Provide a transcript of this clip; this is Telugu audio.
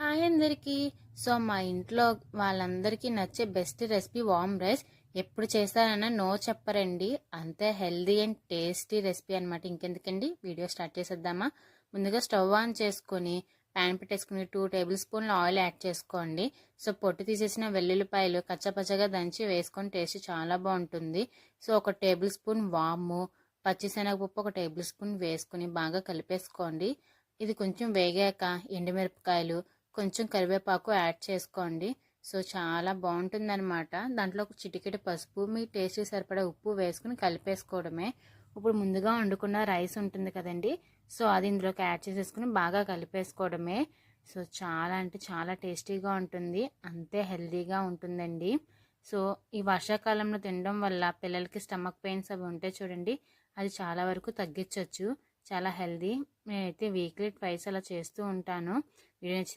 హాయ్ అందరికీ. సో మా ఇంట్లో వాళ్ళందరికీ నచ్చే బెస్ట్ రెసిపీ వామ్ రైస్. ఎప్పుడు చేస్తారన్నా నో చెప్పరండి. అంతే హెల్దీ అండ్ టేస్టీ రెసిపీ అనమాట. ఇంకెందుకండి వీడియో స్టార్ట్ చేసేద్దామా. ముందుగా స్టవ్ ఆన్ చేసుకొని ప్యాన్ పెట్టేసుకుని 2 టేబుల్ స్పూన్ల ఆయిల్ యాడ్ చేసుకోండి. సో పొట్టు తీసేసిన వెల్లుల్లిపాయలు కచ్చపచ్చగా దంచి వేసుకొని టేస్ట్ చాలా బాగుంటుంది. సో 1 టేబుల్ స్పూన్ వాము, పచ్చిశనగపప్పు 1 టేబుల్ స్పూన్ వేసుకుని బాగా కలిపేసుకోండి. ఇది కొంచెం వేగాక ఎండుమిరపకాయలు, కొంచెం కరివేపాకు యాడ్ చేసుకోండి. సో చాలా బాగుంటుంది అనమాట. దాంట్లో ఒక చిటికెడు పసుపు, మీ టేస్ట్ సరిపడా ఉప్పు వేసుకుని కలిపేసుకోవడమే. ఇప్పుడు ముందుగా వండుకున్న రైస్ ఉంటుంది కదండి, సో అది ఇందులోకి యాడ్ చేసేసుకుని బాగా కలిపేసుకోవడమే. సో చాలా అంటే చాలా టేస్టీగా ఉంటుంది, అంతే హెల్తీగా ఉంటుందండి. సో ఈ వర్షాకాలంలో తినడం వల్ల పిల్లలకి స్టమక్ పెయిన్స్ అవి ఉంటే చూడండి, అది చాలా వరకు తగ్గించవచ్చు. చాలా హెల్దీ. నేనైతే వీక్లీ ట్వైస్ అలా చేస్తూ ఉంటాను. వీడియో